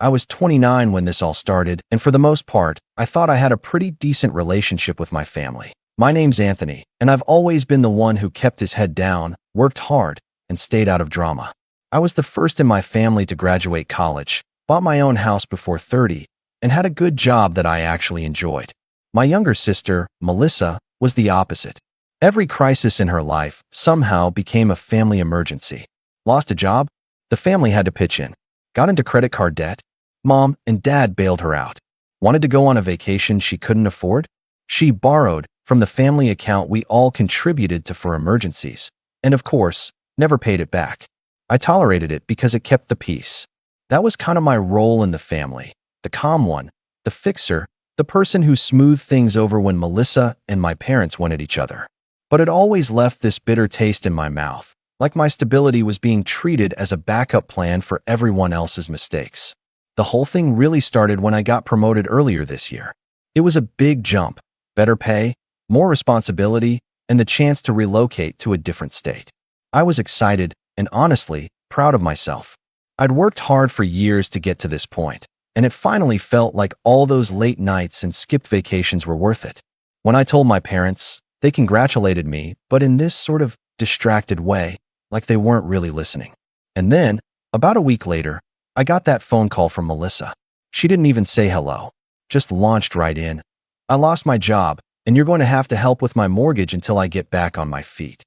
I was 29 when this all started, and for the most part, I thought I had a pretty decent relationship with my family. My name's Anthony, and I've always been the one who kept his head down, worked hard, and stayed out of drama. I was the first in my family to graduate college, bought my own house before 30, and had a good job that I actually enjoyed. My younger sister, Melissa, was the opposite. Every crisis in her life somehow became a family emergency. Lost a job? The family had to pitch in. Got into credit card debt? Mom and Dad bailed her out. Wanted to go on a vacation she couldn't afford? She borrowed from the family account we all contributed to for emergencies, and of course, never paid it back. I tolerated it because it kept the peace. That was kind of my role in the family, the calm one, the fixer, the person who smoothed things over when Melissa and my parents went at each other. But it always left this bitter taste in my mouth, like my stability was being treated as a backup plan for everyone else's mistakes. The whole thing really started when I got promoted earlier this year. It was a big jump, better pay, more responsibility, and the chance to relocate to a different state. I was excited and honestly proud of myself. I'd worked hard for years to get to this point, and it finally felt like all those late nights and skipped vacations were worth it. When I told my parents, they congratulated me, but in this sort of distracted way, like they weren't really listening. And then, about a week later, I got that phone call from Melissa. She didn't even say hello, just launched right in. I lost my job, and you're going to have to help with my mortgage until I get back on my feet.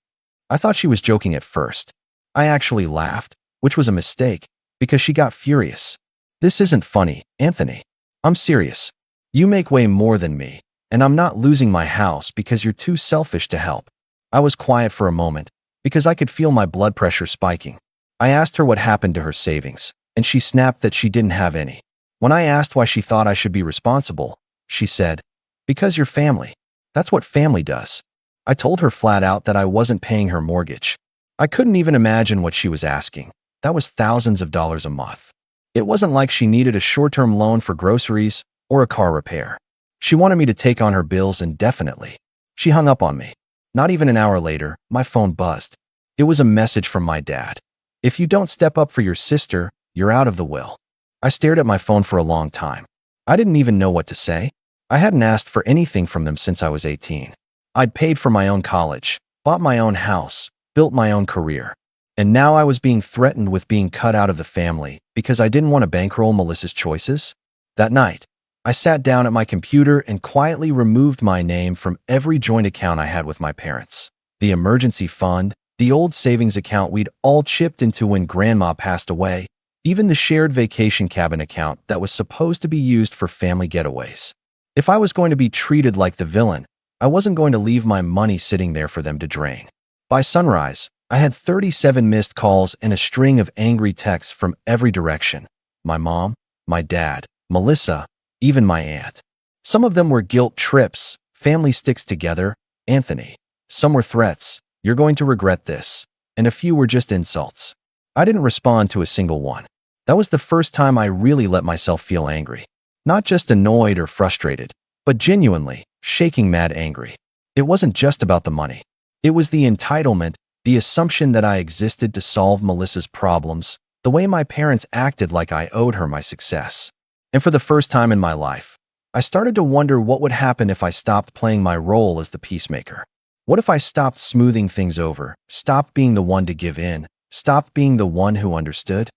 I thought she was joking at first. I actually laughed, which was a mistake, because she got furious. This isn't funny, Anthony. I'm serious. You make way more than me, and I'm not losing my house because you're too selfish to help. I was quiet for a moment, because I could feel my blood pressure spiking. I asked her what happened to her savings, and she snapped that she didn't have any. When I asked why she thought I should be responsible, she said, "Because you're family. That's what family does." I told her flat out that I wasn't paying her mortgage. I couldn't even imagine what she was asking. That was thousands of dollars a month. It wasn't like she needed a short-term loan for groceries or a car repair. She wanted me to take on her bills indefinitely. She hung up on me. Not even an hour later, my phone buzzed. It was a message from my dad. "If you don't step up for your sister, you're out of the will." I stared at my phone for a long time. I didn't even know what to say. I hadn't asked for anything from them since I was 18. I'd paid for my own college, bought my own house, built my own career. And now I was being threatened with being cut out of the family because I didn't want to bankroll Melissa's choices. That night, I sat down at my computer and quietly removed my name from every joint account I had with my parents. The emergency fund, the old savings account we'd all chipped into when Grandma passed away, even the shared vacation cabin account that was supposed to be used for family getaways. If I was going to be treated like the villain, I wasn't going to leave my money sitting there for them to drain. By sunrise, I had 37 missed calls and a string of angry texts from every direction. My mom, my dad, Melissa, even my aunt. Some of them were guilt trips, family sticks together, Anthony. Some were threats, "You're going to regret this." And a few were just insults. I didn't respond to a single one. That was the first time I really let myself feel angry. Not just annoyed or frustrated, but genuinely, shaking mad angry. It wasn't just about the money. It was the entitlement, the assumption that I existed to solve Melissa's problems, the way my parents acted like I owed her my success. And for the first time in my life, I started to wonder what would happen if I stopped playing my role as the peacemaker. What if I stopped smoothing things over, stopped being the one to give in, stopped being the one who understood?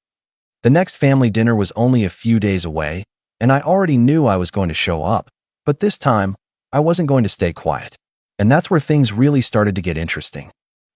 The next family dinner was only a few days away, and I already knew I was going to show up, but this time, I wasn't going to stay quiet. And that's where things really started to get interesting.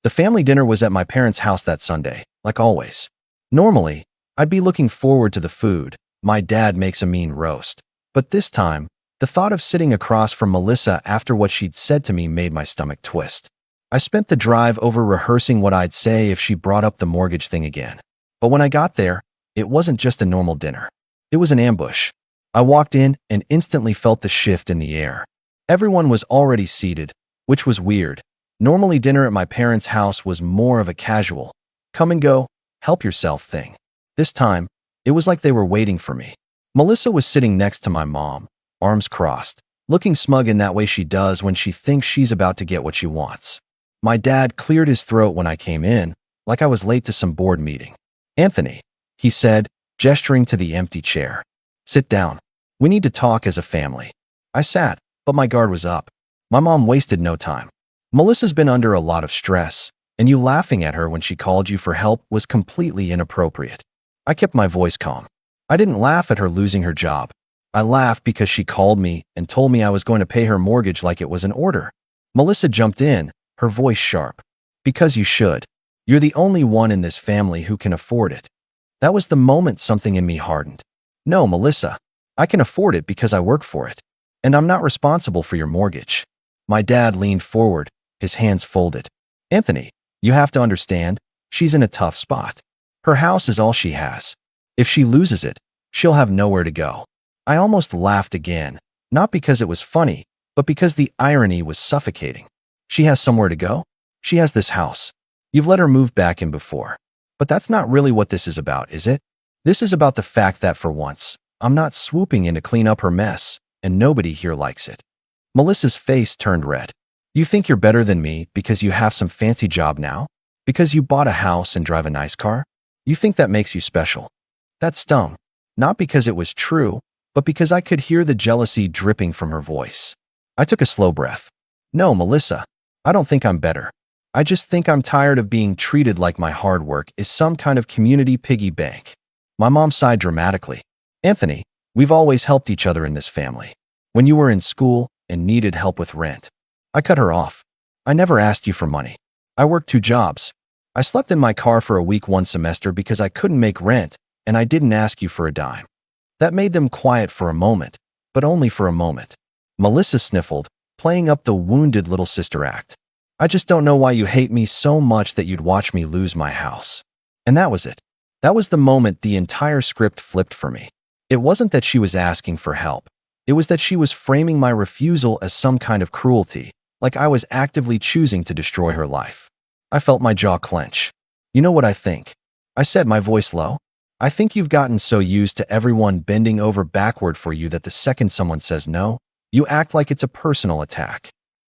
The family dinner was at my parents' house that Sunday, like always. Normally, I'd be looking forward to the food. My dad makes a mean roast. But this time, the thought of sitting across from Melissa after what she'd said to me made my stomach twist. I spent the drive over rehearsing what I'd say if she brought up the mortgage thing again. But when I got there, it wasn't just a normal dinner. It was an ambush. I walked in and instantly felt the shift in the air. Everyone was already seated, which was weird. Normally, dinner at my parents' house was more of a casual, come and go, help yourself thing. This time, it was like they were waiting for me. Melissa was sitting next to my mom, arms crossed, looking smug in that way she does when she thinks she's about to get what she wants. My dad cleared his throat when I came in, like I was late to some board meeting. "Anthony," he said, gesturing to the empty chair. Sit down. We need to talk as a family. I sat, but my guard was up. My mom wasted no time. Melissa's been under a lot of stress, and you laughing at her when she called you for help was completely inappropriate. I kept my voice calm. I didn't laugh at her losing her job. I laughed because she called me and told me I was going to pay her mortgage like it was an order. Melissa jumped in, her voice sharp. Because you should. You're the only one in this family who can afford it. That was the moment something in me hardened. No, Melissa. I can afford it because I work for it. And I'm not responsible for your mortgage. My dad leaned forward, his hands folded. Anthony, you have to understand, she's in a tough spot. Her house is all she has. If she loses it, she'll have nowhere to go. I almost laughed again, not because it was funny, but because the irony was suffocating. She has somewhere to go? She has this house. You've let her move back in before. But that's not really what this is about, is it? This is about the fact that for once, I'm not swooping in to clean up her mess, and nobody here likes it. Melissa's face turned red. You think you're better than me because you have some fancy job now? Because you bought a house and drive a nice car? You think that makes you special? That stung. Not because it was true, but because I could hear the jealousy dripping from her voice. I took a slow breath. No, Melissa, I don't think I'm better. I just think I'm tired of being treated like my hard work is some kind of community piggy bank. My mom sighed dramatically. Anthony, we've always helped each other in this family. When you were in school and needed help with rent, I cut her off. I never asked you for money. I worked 2 jobs. I slept in my car for a week one semester because I couldn't make rent, and I didn't ask you for a dime. That made them quiet for a moment, but only for a moment. Melissa sniffled, playing up the wounded little sister act. I just don't know why you hate me so much that you'd watch me lose my house. And that was it. That was the moment the entire script flipped for me. It wasn't that she was asking for help. It was that she was framing my refusal as some kind of cruelty, like I was actively choosing to destroy her life. I felt my jaw clench. You know what I think? I said, my voice low. I think you've gotten so used to everyone bending over backward for you that the second someone says no, you act like it's a personal attack.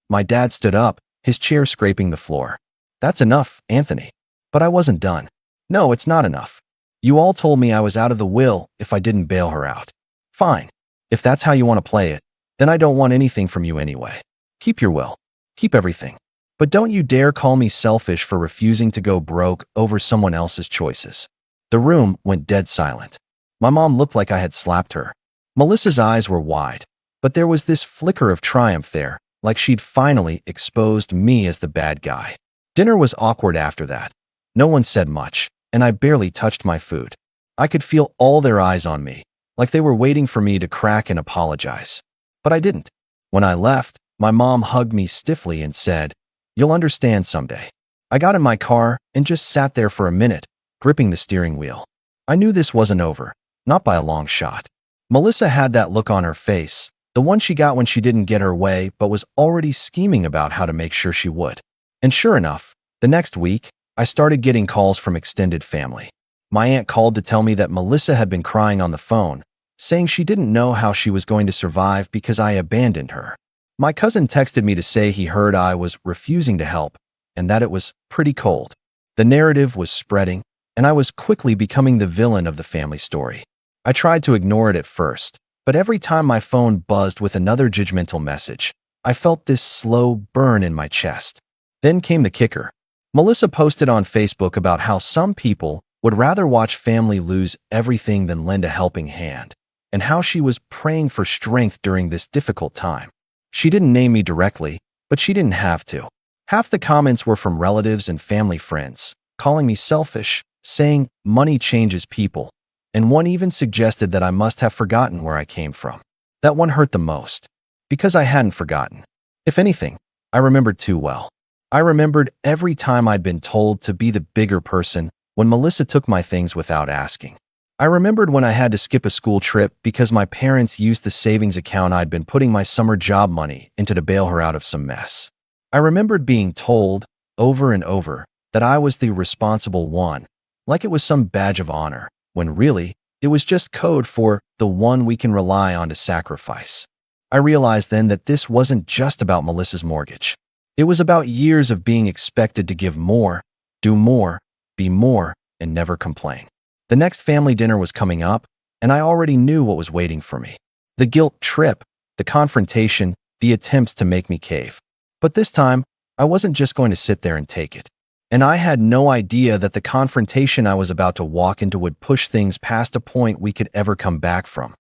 My dad stood up, his chair scraping the floor. That's enough, Anthony. But I wasn't done. No, it's not enough. You all told me I was out of the will if I didn't bail her out. Fine. If that's how you want to play it, then I don't want anything from you anyway. Keep your will. Keep everything. But don't you dare call me selfish for refusing to go broke over someone else's choices. The room went dead silent. My mom looked like I had slapped her. Melissa's eyes were wide, but there was this flicker of triumph there, like she'd finally exposed me as the bad guy. Dinner was awkward after that. No one said much, and I barely touched my food. I could feel all their eyes on me, like they were waiting for me to crack and apologize. But I didn't. When I left, my mom hugged me stiffly and said, "You'll understand someday." I got in my car and just sat there for a minute, gripping the steering wheel. I knew this wasn't over, not by a long shot. Melissa had that look on her face, the one she got when she didn't get her way but was already scheming about how to make sure she would. And sure enough, the next week, I started getting calls from extended family. My aunt called to tell me that Melissa had been crying on the phone, saying she didn't know how she was going to survive because I abandoned her. My cousin texted me to say he heard I was refusing to help and that it was pretty cold. The narrative was spreading, and I was quickly becoming the villain of the family story. I tried to ignore it at first, but every time my phone buzzed with another judgmental message, I felt this slow burn in my chest. Then came the kicker. Melissa posted on Facebook about how some people would rather watch family lose everything than lend a helping hand, and how she was praying for strength during this difficult time. She didn't name me directly, but she didn't have to. Half the comments were from relatives and family friends, calling me selfish, saying money changes people, and one even suggested that I must have forgotten where I came from. That one hurt the most, because I hadn't forgotten. If anything, I remembered too well. I remembered every time I'd been told to be the bigger person when Melissa took my things without asking. I remembered when I had to skip a school trip because my parents used the savings account I'd been putting my summer job money into to bail her out of some mess. I remembered being told, over and over, that I was the responsible one, like it was some badge of honor, when really, it was just code for the one we can rely on to sacrifice. I realized then that this wasn't just about Melissa's mortgage. It was about years of being expected to give more, do more, be more, and never complain. The next family dinner was coming up, and I already knew what was waiting for me. The guilt trip, the confrontation, the attempts to make me cave. But this time, I wasn't just going to sit there and take it. And I had no idea that the confrontation I was about to walk into would push things past a point we could ever come back from.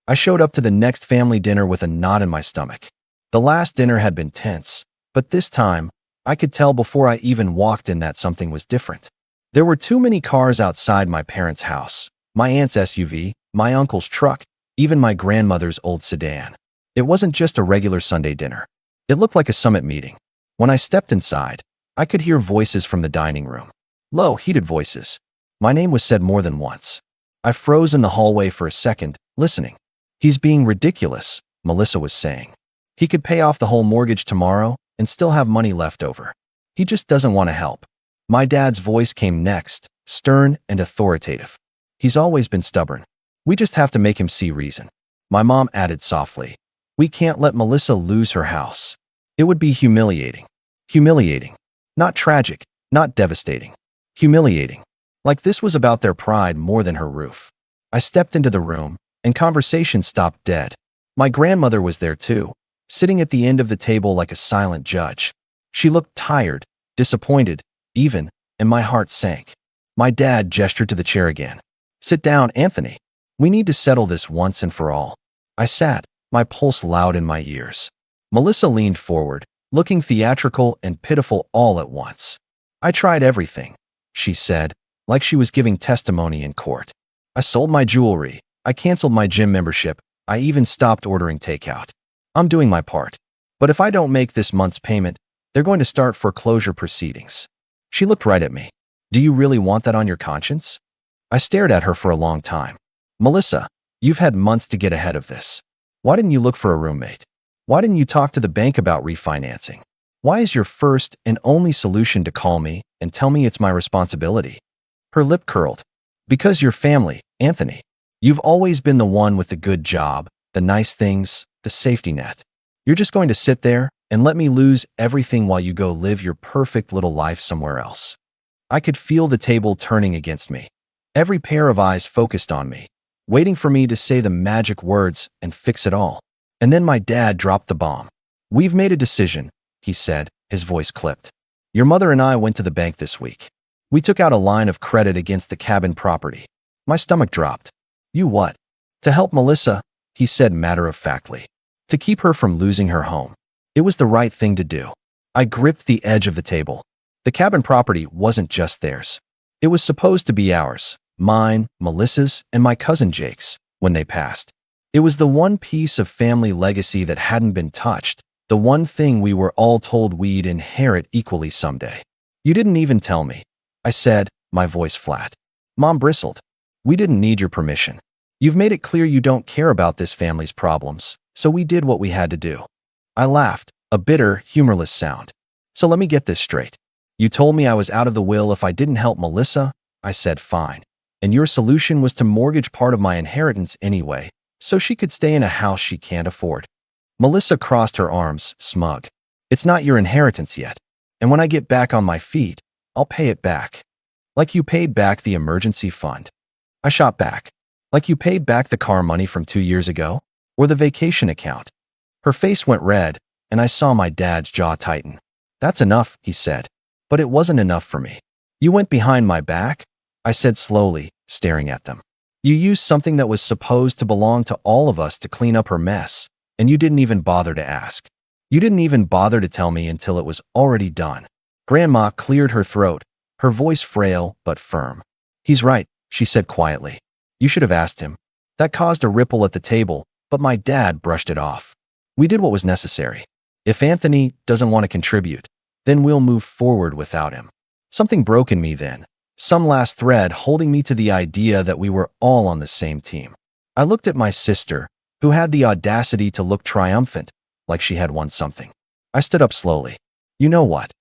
I showed up to the next family dinner with a knot in my stomach. The last dinner had been tense, but this time, I could tell before I even walked in that something was different. There were too many cars outside my parents' house, my aunt's SUV, my uncle's truck, even my grandmother's old sedan. It wasn't just a regular Sunday dinner. It looked like a summit meeting. When I stepped inside, I could hear voices from the dining room. Low, heated voices. My name was said more than once. I froze in the hallway for a second, listening. "He's being ridiculous," Melissa was saying. "He could pay off the whole mortgage tomorrow and still have money left over. He just doesn't want to help." My dad's voice came next, stern and authoritative. "He's always been stubborn. We just have to make him see reason." My mom added softly, "We can't let Melissa lose her house. It would be humiliating." Humiliating. Not tragic, not devastating. Humiliating. Like this was about their pride more than her roof. I stepped into the room, and conversation stopped dead. My grandmother was there too, sitting at the end of the table like a silent judge. She looked tired, disappointed, even, and my heart sank. My dad gestured to the chair again. "Sit down, Anthony. We need to settle this once and for all." I sat, my pulse loud in my ears. Melissa leaned forward, looking theatrical and pitiful all at once. "I tried everything," she said, like she was giving testimony in court. "I sold my jewelry. I canceled my gym membership. I even stopped ordering takeout. I'm doing my part. But if I don't make this month's payment, they're going to start foreclosure proceedings." She looked right at me. "Do you really want that on your conscience?" I stared at her for a long time. "Melissa, you've had months to get ahead of this. Why didn't you look for a roommate? Why didn't you talk to the bank about refinancing? Why is your first and only solution to call me and tell me it's my responsibility?" Her lip curled. "Because you're family, Anthony. You've always been the one with the good job, the nice things, the safety net. You're just going to sit there and let me lose everything while you go live your perfect little life somewhere else." I could feel the table turning against me. Every pair of eyes focused on me, waiting for me to say the magic words and fix it all. And then my dad dropped the bomb. "We've made a decision," he said, his voice clipped. "Your mother and I went to the bank this week. We took out a line of credit against the cabin property." My stomach dropped. "You what?" "To help Melissa," he said matter-of-factly. "To keep her from losing her home. It was the right thing to do." I gripped the edge of the table. The cabin property wasn't just theirs. It was supposed to be ours, mine, Melissa's, and my cousin Jake's, when they passed. It was the one piece of family legacy that hadn't been touched, the one thing we were all told we'd inherit equally someday. "You didn't even tell me," I said, my voice flat. Mom bristled. "We didn't need your permission. You've made it clear you don't care about this family's problems, so we did what we had to do." I laughed, a bitter, humorless sound. "So let me get this straight. You told me I was out of the will if I didn't help Melissa?" I said fine. "And your solution was to mortgage part of my inheritance anyway, so she could stay in a house she can't afford." Melissa crossed her arms, smug. "It's not your inheritance yet. And when I get back on my feet, I'll pay it back." "Like you paid back the emergency fund?" I shot back. "Like you paid back the car money from 2 years ago? Or the vacation account?" Her face went red, and I saw my dad's jaw tighten. "That's enough," he said. "But it wasn't enough for me. You went behind my back?" I said slowly, staring at them. "You used something that was supposed to belong to all of us to clean up her mess, and you didn't even bother to ask. You didn't even bother to tell me until it was already done." Grandma cleared her throat, her voice frail but firm. "He's right," she said quietly. "You should have asked him." That caused a ripple at the table, but my dad brushed it off. "We did what was necessary. If Anthony doesn't want to contribute, then we'll move forward without him." Something broke in me then, some last thread holding me to the idea that we were all on the same team. I looked at my sister, who had the audacity to look triumphant, like she had won something. I stood up slowly. "You know what?"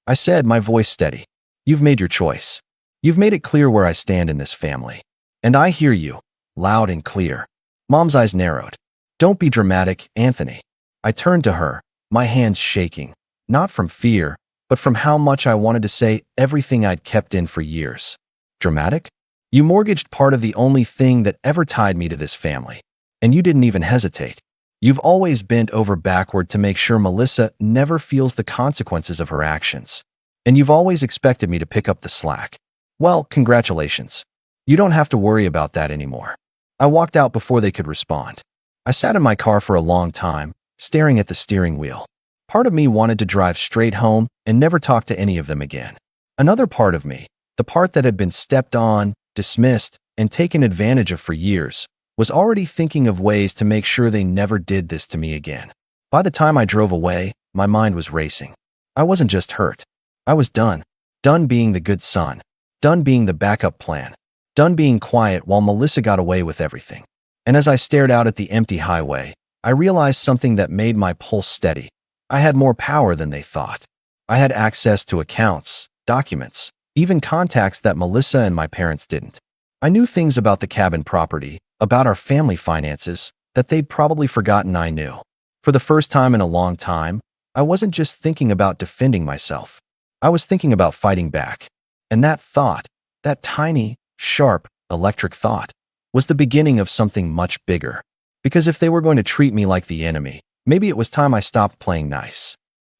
I said, my voice steady. "You've made your choice. You've made it clear where I stand in this family. And I hear you, loud and clear." Mom's eyes narrowed. "Don't be dramatic, Anthony." I turned to her, my hands shaking, not from fear, but from how much I wanted to say everything I'd kept in for years. "Dramatic? You mortgaged part of the only thing that ever tied me to this family. And you didn't even hesitate. You've always bent over backward to make sure Melissa never feels the consequences of her actions. And you've always expected me to pick up the slack. Well, congratulations. You don't have to worry about that anymore. I walked out before they could respond. I sat in my car for a long time, staring at the steering wheel. Part of me wanted to drive straight home and never talk to any of them again. Another part of me, the part that had been stepped on, dismissed, and taken advantage of for years, was already thinking of ways to make sure they never did this to me again. By the time I drove away, my mind was racing. I wasn't just hurt. I was done. Done being the good son. Done being the backup plan. Done being quiet while Melissa got away with everything. And as I stared out at the empty highway, I realized something that made my pulse steady. I had more power than they thought. I had access to accounts, documents, even contacts that Melissa and my parents didn't. I knew things about the cabin property, about our family finances, that they'd probably forgotten I knew. For the first time in a long time, I wasn't just thinking about defending myself. I was thinking about fighting back. And that thought, that tiny, sharp, electric thought, was the beginning of something much bigger. Because if they were going to treat me like the enemy, maybe it was time I stopped playing nice.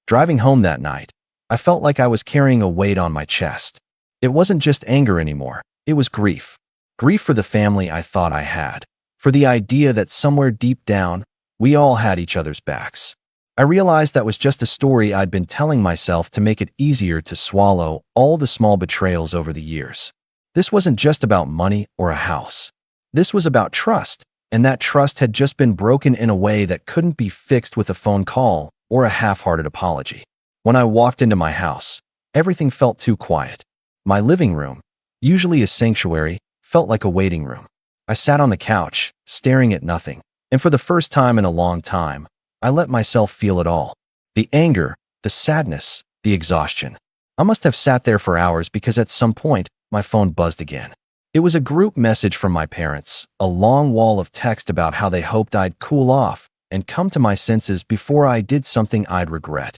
Driving home that night, I felt like I was carrying a weight on my chest. It wasn't just anger anymore, it was grief. Grief for the family I thought I had, for the idea that somewhere deep down, we all had each other's backs. I realized that was just a story I'd been telling myself to make it easier to swallow all the small betrayals over the years. This wasn't just about money or a house. This was about trust, and that trust had just been broken in a way that couldn't be fixed with a phone call or a half-hearted apology. When I walked into my house, everything felt too quiet. My living room, usually a sanctuary, felt like a waiting room. I sat on the couch, staring at nothing, and for the first time in a long time, I let myself feel it all. The anger, the sadness, the exhaustion. I must have sat there for hours because at some point, my phone buzzed again. It was a group message from my parents, a long wall of text about how they hoped I'd cool off and come to my senses before I did something I'd regret.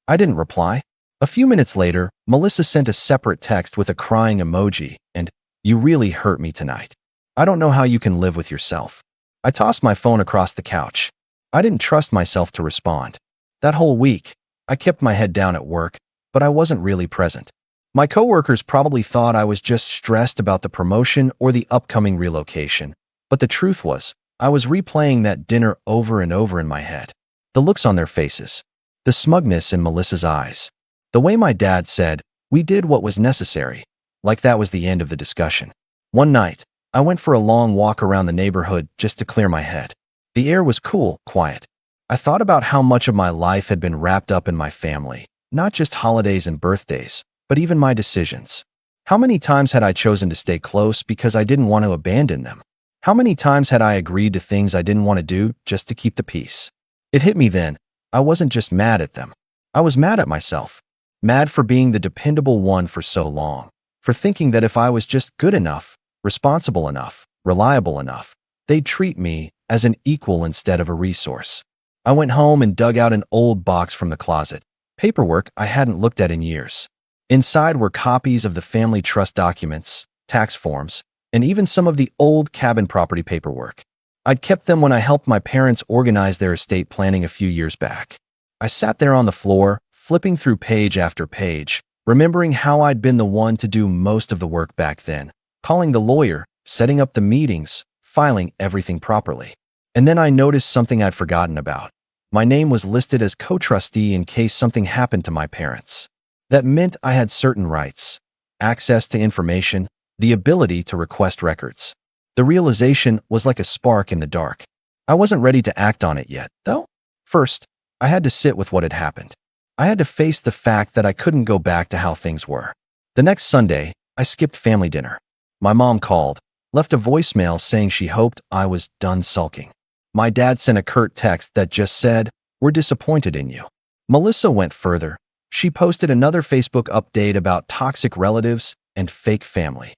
I didn't reply. A few minutes later, Melissa sent a separate text with a crying emoji and, "You really hurt me tonight. I don't know how you can live with yourself." I tossed my phone across the couch. I didn't trust myself to respond. That whole week, I kept my head down at work, but I wasn't really present. My coworkers probably thought I was just stressed about the promotion or the upcoming relocation, but the truth was, I was replaying that dinner over and over in my head. The looks on their faces, the smugness in Melissa's eyes, the way my dad said, "We did what was necessary," like that was the end of the discussion. One night, I went for a long walk around the neighborhood just to clear my head. The air was cool, quiet. I thought about how much of my life had been wrapped up in my family, not just holidays and birthdays, but even my decisions. How many times had I chosen to stay close because I didn't want to abandon them? How many times had I agreed to things I didn't want to do just to keep the peace? It hit me then. I wasn't just mad at them. I was mad at myself. Mad for being the dependable one for so long. For thinking that if I was just good enough, responsible enough, reliable enough, they'd treat me as an equal instead of a resource. I went home and dug out an old box from the closet, paperwork I hadn't looked at in years. Inside were copies of the family trust documents, tax forms, and even some of the old cabin property paperwork. I'd kept them when I helped my parents organize their estate planning a few years back. I sat there on the floor, flipping through page after page, remembering how I'd been the one to do most of the work back then, calling the lawyer, setting up the meetings, filing everything properly. And then I noticed something I'd forgotten about. My name was listed as co-trustee in case something happened to my parents. That meant I had certain rights, access to information, the ability to request records. The realization was like a spark in the dark. I wasn't ready to act on it yet, though. First, I had to sit with what had happened. I had to face the fact that I couldn't go back to how things were. The next Sunday, I skipped family dinner. My mom called, left a voicemail saying she hoped I was done sulking. My dad sent a curt text that just said, "We're disappointed in you." Melissa went further. She posted another Facebook update about toxic relatives and fake family.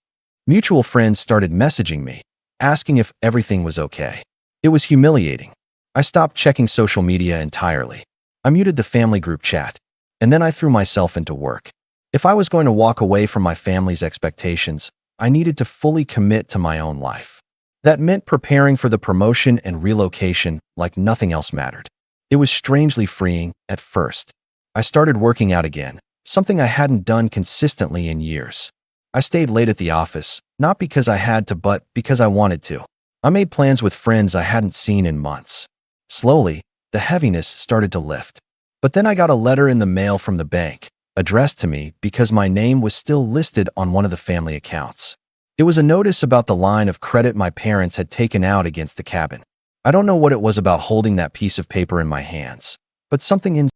Mutual friends started messaging me, asking if everything was okay. It was humiliating. I stopped checking social media entirely. I muted the family group chat, and then I threw myself into work. If I was going to walk away from my family's expectations, I needed to fully commit to my own life. That meant preparing for the promotion and relocation like nothing else mattered. It was strangely freeing at first. I started working out again, something I hadn't done consistently in years. I stayed late at the office, not because I had to, but because I wanted to. I made plans with friends I hadn't seen in months. Slowly, the heaviness started to lift. But then I got a letter in the mail from the bank, addressed to me because my name was still listed on one of the family accounts. It was a notice about the line of credit my parents had taken out against the cabin. I don't know what it was about holding that piece of paper in my hands, but something